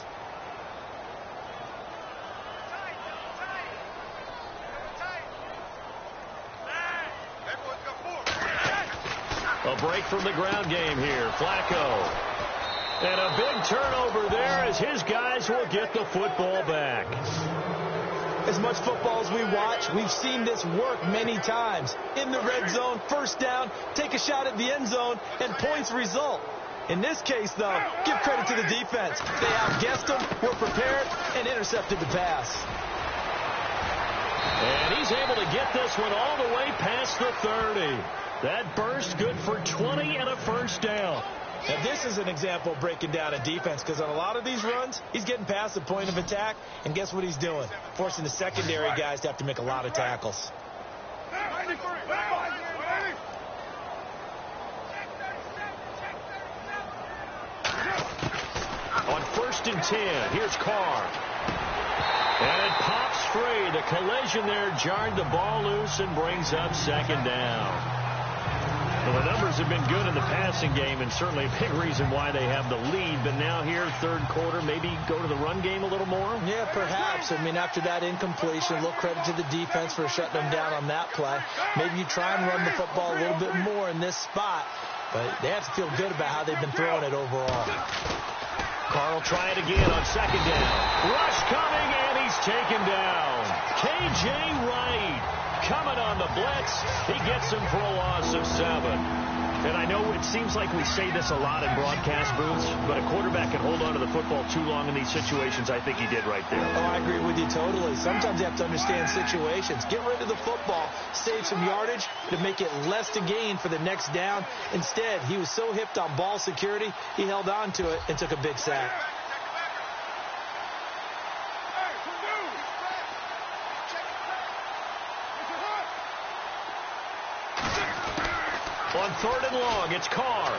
A break from the ground game here. Flacco. And a big turnover there as his guys will get the football back. As much football as we watch, we've seen this work many times. In the red zone, first down, take a shot at the end zone, and points result. In this case, though, give credit to the defense. They outguessed them, were prepared, and intercepted the pass. And he's able to get this one all the way past the 30. That burst good for 20 and a first down. Now, this is an example of breaking down a defense because on a lot of these runs, he's getting past the point of attack, and guess what he's doing? Forcing the secondary guys to have to make a lot of tackles. On 1st and 10, here's Carr. And it pops free. The collision there jarred the ball loose and brings up second down. Well, the numbers have been good in the passing game, and certainly a big reason why they have the lead. But now here, third quarter, maybe go to the run game a little more? Yeah, perhaps. I mean, after that incompletion, a little credit to the defense for shutting them down on that play. Maybe you try and run the football a little bit more in this spot, but they have to feel good about how they've been throwing it overall. Carr will try it again on second down. Rush coming, and he's taken down. K.J. Wright coming on the blitz. He gets him for a loss of 7. And I know it seems like we say this a lot in broadcast booths, but a quarterback can hold on to the football too long in these situations. I think he did right there. Oh, I agree with you totally. Sometimes you have to understand situations. Get rid of the football, save some yardage to make it less to gain for the next down. Instead, he was so hipped on ball security, he held on to it and took a big sack. On third and long, it's Carr.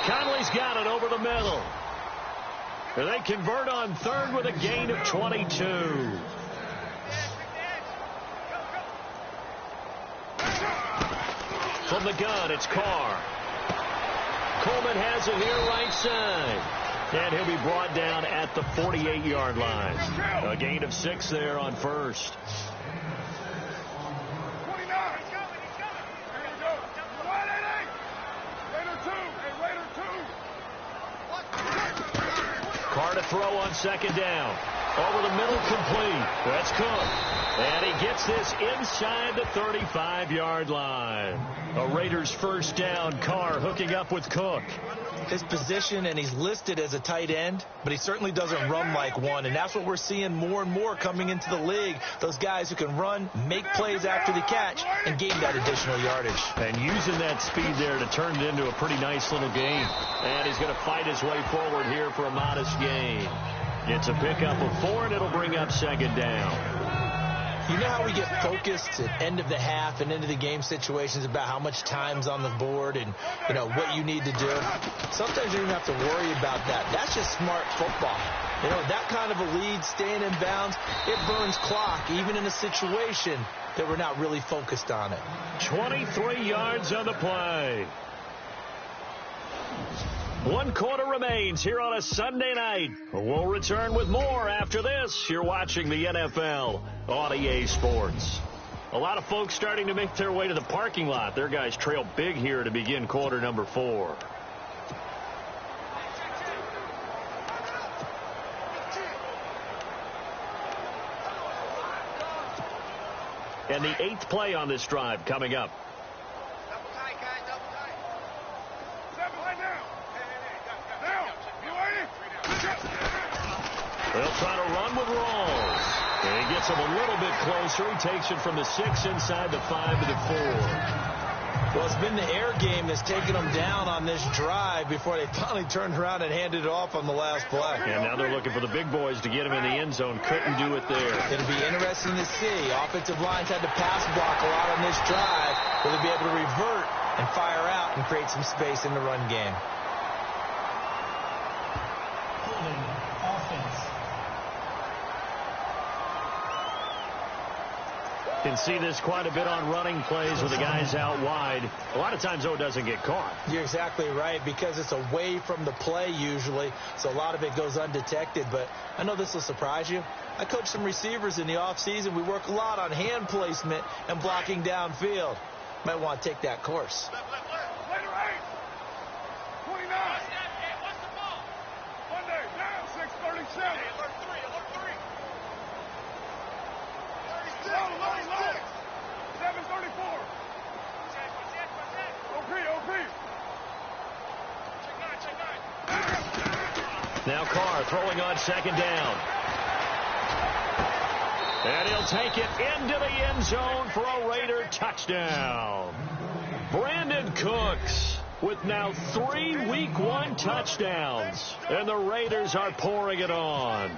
Conley's got it over the middle. They convert on third with a gain of 22. From the gun, it's Carr. Coleman has it here right side. And he'll be brought down at the 48-yard line. A gain of 6 there on first. Carr to throw on second down. Over the middle, complete. That's Cook. And he gets this inside the 35-yard line. A Raiders first down. Carr hooking up with Cook. His position, and he's listed as a tight end, but he certainly doesn't run like one, and that's what we're seeing more and more coming into the league. Those guys who can run, make plays after the catch, and gain that additional yardage. And using that speed there to turn it into a pretty nice little gain. And he's going to fight his way forward here for a modest gain. It's a pickup of 4, and it'll bring up second down. You know how we get focused at end of the half and into the game situations about how much time's on the board and, you know, what you need to do? Sometimes you don't have to worry about that. That's just smart football. You know, that kind of a lead, staying in bounds, it burns clock, even in a situation that we're not really focused on it. 23 yards on the play. 1 quarter remains here on a Sunday night. We'll return with more after this. You're watching the NFL on EA Sports. A lot of folks starting to make their way to the parking lot. Their guys trail big here to begin quarter number 4. And the 8th play on this drive coming up. They'll try to run with Rawls. And he gets him a little bit closer. He takes it from the 6 inside the 5 to the 4. Well, it's been the air game that's taken them down on this drive before they finally turned around and handed it off on the last play. And now they're looking for the big boys to get him in the end zone. Couldn't do it there. It'll be interesting to see. Offensive lines had to pass block a lot on this drive. Will they be able to revert and fire out and create some space in the run game? Can see this quite a bit on running plays with the guys out wide. A lot of times, though, it doesn't get caught. You're exactly right, because it's away from the play usually, so a lot of it goes undetected. But I know this will surprise you. I coach some receivers in the offseason. We work a lot on hand placement and blocking downfield. Might want to take that course. Now Carr throwing on second down. And he'll take it into the end zone for a Raider touchdown. Brandon Cooks with now 3 Week 1 touchdowns. And the Raiders are pouring it on.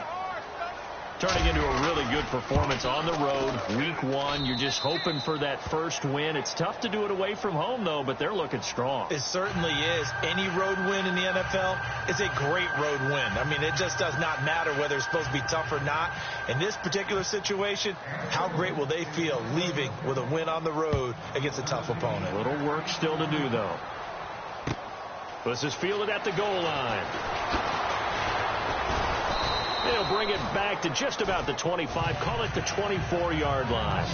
Turning into a really good performance on the road. Week 1, you're just hoping for that first win. It's tough to do it away from home, though, but they're looking strong. It certainly is. Any road win in the NFL is a great road win. I mean, it just does not matter whether it's supposed to be tough or not. In this particular situation, how great will they feel leaving with a win on the road against a tough opponent? A little work still to do, though. This is fielded at the goal line. They'll bring it back to just about the 25. Call it the 24-yard line.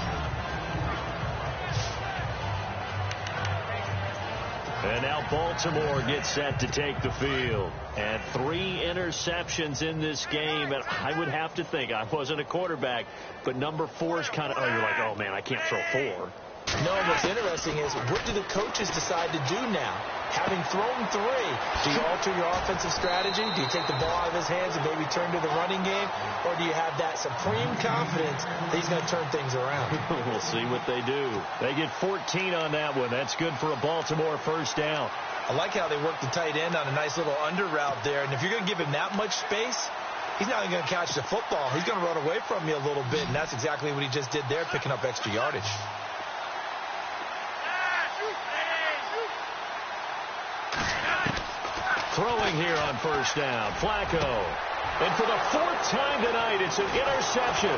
And now Baltimore gets set to take the field. And 3 interceptions in this game. And I would have to think, I wasn't a quarterback, but number 4 is kind of, oh, you're like, oh, man, I can't throw 4. No, what's interesting is, what do the coaches decide to do now? Having thrown 3, do you alter your offensive strategy? Do you take the ball out of his hands and maybe turn to the running game? Or do you have that supreme confidence that he's going to turn things around? We'll see what they do. They get 14 on that one. That's good for a Baltimore first down. I like how they work the tight end on a nice little under route there. And if you're going to give him that much space, he's not even going to catch the football. He's going to run away from you a little bit, and that's exactly what he just did there, picking up extra yardage. Throwing here on first down, Flacco. And for the 4th time tonight, it's an interception.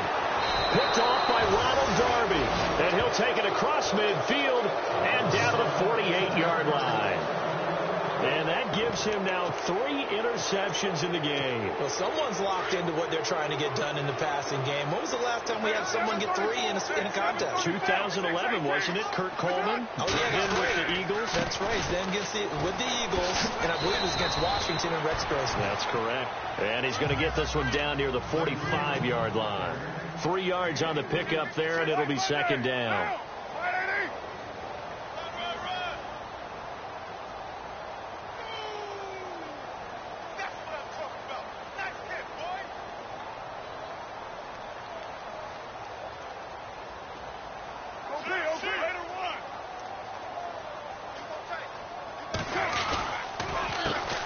Picked off by Ronald Darby. And he'll take it across midfield and down to the 48-yard line. And that gives him now 3 interceptions in the game. Well, someone's locked into what they're trying to get done in the passing game. When was the last time we had someone get 3 in a contest? 2011, wasn't it? Kurt Coleman. Oh, yeah, then with the Eagles. That's right. Then with the Eagles, and I believe it was against Washington and Rex Grossman. That's correct. And he's going to get this one down near the 45-yard line. 3 yards on the pickup there, and it'll be second down.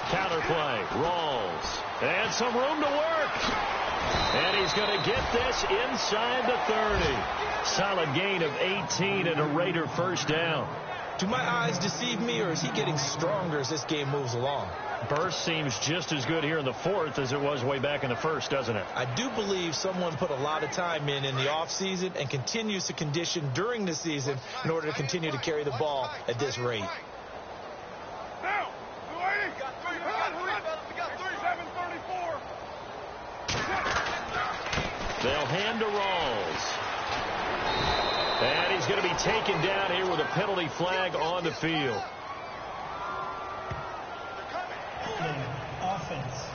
Counterplay, Rawls, and some room to work. And he's going to get this inside the 30. Solid gain of 18 and a Raider first down. Do my eyes deceive me, or is he getting stronger as this game moves along? Burst seems just as good here in the 4th as it was way back in the 1st, doesn't it? I do believe someone put a lot of time in the offseason and continues to condition during the season in order to continue to carry the ball at this rate. They'll hand to Rawls. And he's going to be taken down here with a penalty flag on the field. Offense.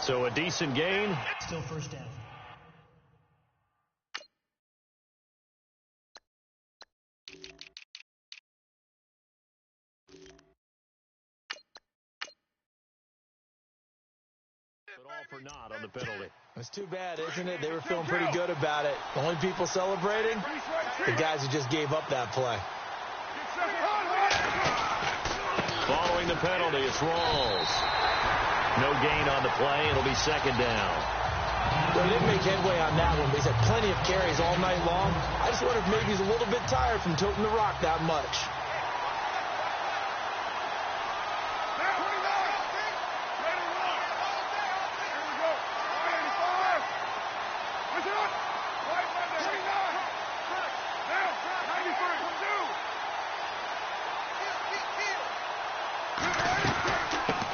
So a decent gain. Still first down. All for naught on the penalty. It's too bad, isn't it? They were feeling pretty good about it. The only people celebrating, the guys who just gave up that play. Following the penalty, it's Rawls. No gain on the play. It'll be second down. Well, he didn't make headway on that one, but he's had plenty of carries all night long. I just wonder if maybe he's a little bit tired from toting the rock that much.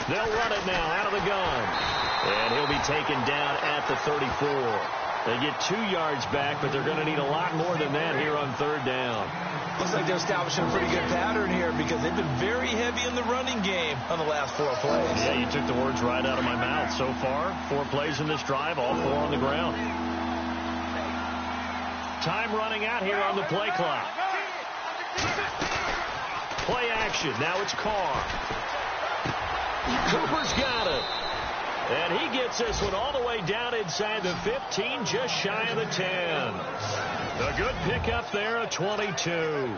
They'll run it now out of the gun. And he'll be taken down at the 34. They get 2 yards back, but they're going to need a lot more than that here on third down. Looks like they're establishing a pretty good pattern here because they've been very heavy in the running game on the last 4 plays. Yeah, you took the words right out of my mouth. So far, 4 plays in this drive, all 4 on the ground. Time running out here on the play clock. Play action. Now it's Carr. Cooper's got it. And he gets this one all the way down inside the 15, just shy of the 10. A good pickup there, a 22.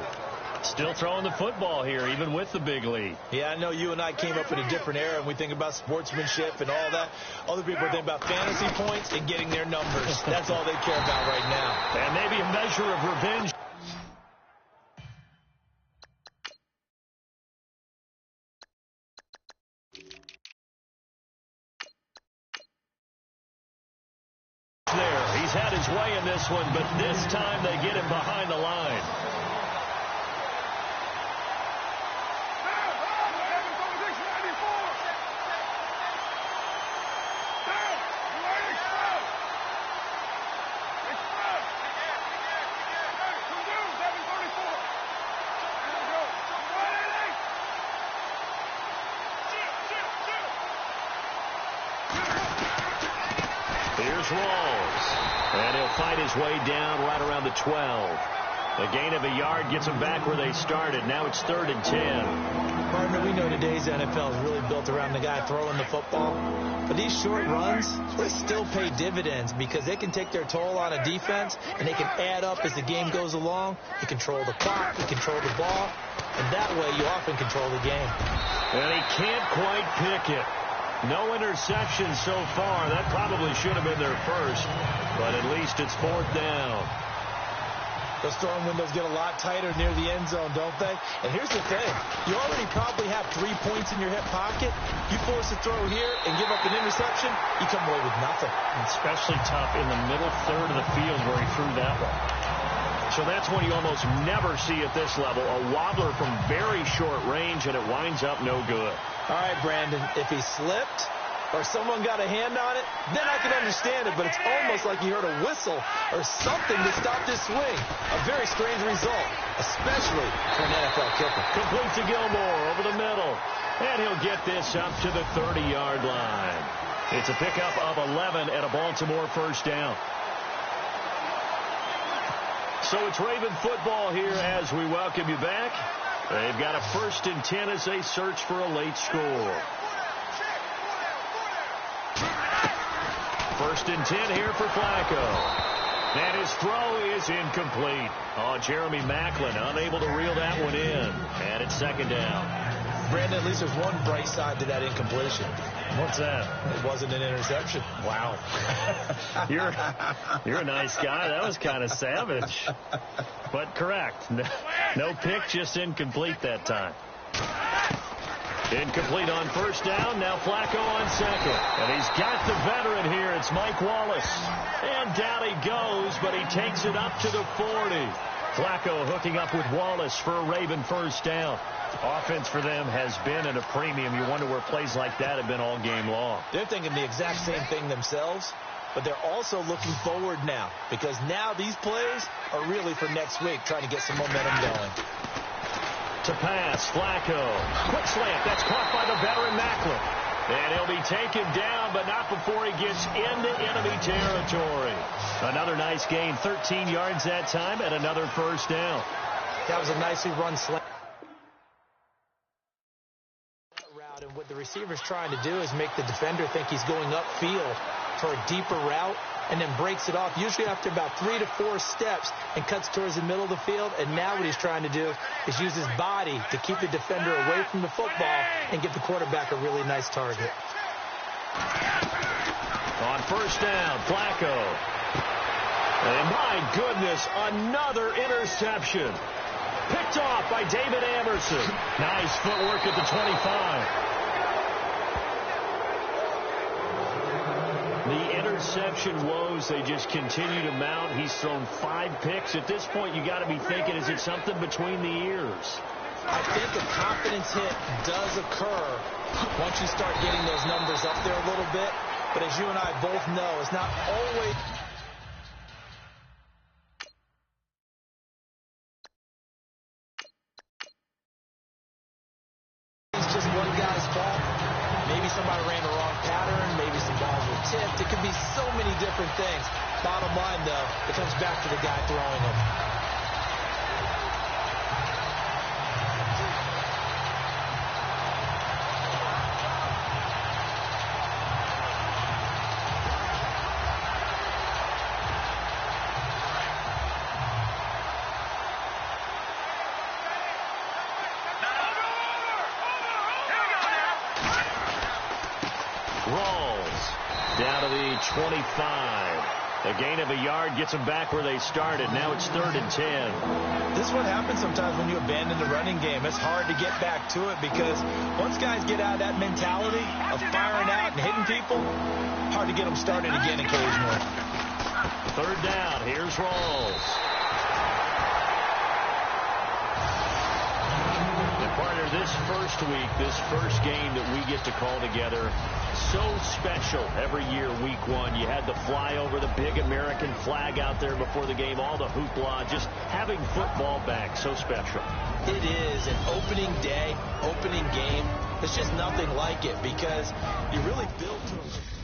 Still throwing the football here, even with the big lead. Yeah, I know you and I came up in a different era, and we think about sportsmanship and all that. Other people think about fantasy points and getting their numbers. That's all they care about right now. And maybe a measure of revenge. There, he's had his way in this one, but this time they get him behind the line. Here's Rawls, and he'll fight his way down right around the 12. A gain of a yard gets him back where they started. Now it's 3rd and 10. Partner, we know today's NFL is really built around the guy throwing the football. But these short runs, they still pay dividends because they can take their toll on a defense, and they can add up as the game goes along. You control the clock, you control the ball, and that way you often control the game. And he can't quite pick it. No interception so far. That probably should have been their first, but at least it's 4th down. Those throwing windows get a lot tighter near the end zone, don't they? And here's the thing. You already probably have 3 points in your hip pocket. You force a throw here and give up an interception, you come away with nothing. Especially tough in the middle third of the field where he threw that one. So that's one you almost never see at this level. A wobbler from very short range, and it winds up no good. All right, Brandon, if he slipped or someone got a hand on it, then I can understand it, but it's almost like you heard a whistle or something to stop this swing. A very strange result, especially for an NFL kicker. Complete to Gilmore over the middle, and he'll get this up to the 30-yard line. It's a pickup of 11 and a Baltimore first down. So it's Raven football here as we welcome you back. They've got a 1st and 10 as they search for a late score. 1st and 10 here for Flacco. And his throw is incomplete. Oh, Jeremy Maclin unable to reel that one in. And it's 2nd down. Brandon, at least there's one bright side to that incompletion. What's that? It wasn't an interception. Wow. You're a nice guy. That was kind of savage. But correct. No pick, just incomplete that time. Incomplete on 1st down. Now Flacco on 2nd. And he's got the veteran here. It's Mike Wallace. And down he goes, but he takes it up to the 40. Flacco hooking up with Wallace for a Raven first down. Offense for them has been at a premium. You wonder where plays like that have been all game long. They're thinking the exact same thing themselves, but they're also looking forward now because now these plays are really for next week, trying to get some momentum going. To pass, Flacco. Quick slant. That's caught by the veteran Maclin. And he'll be taken down, but not before he gets into enemy territory. Another nice gain, 13 yards that time, and another first down. That was a nicely run slant. And what the receiver's trying to do is make the defender think he's going upfield for a deeper route and then breaks it off, usually after about 3 to 4 steps, and cuts towards the middle of the field. And now what he's trying to do is use his body to keep the defender away from the football and give the quarterback a really nice target. On 1st down, Flacco. And my goodness, another interception. Picked off by David Anderson. Nice footwork at the 25. The interception woes, they just continue to mount. He's thrown 5 picks. At this point, you got to be thinking, is it something between the ears? I think a confidence hit does occur once you start getting those numbers up there a little bit. But as you and I both know, it's not always... one guy's fault. Maybe somebody ran the wrong pattern. Maybe some balls were tipped. It could be so many different things. Bottom line, though, it comes back to the guy throwing them. Rawls down to the 25. A gain of a yard gets them back where they started. Now it's 3rd and 10. This is what happens sometimes when you abandon the running game. It's hard to get back to it because once guys get out of that mentality of firing out and hitting people, hard to get them started again occasionally. 3rd down. Here's Rawls. And partner, this first week, this first game that we get to call together, so special every year, week 1. You had the flyover, the big American flag out there before the game, all the hoopla, just having football back, so special. It is an opening day, opening game. There's just nothing like it because you really build to it.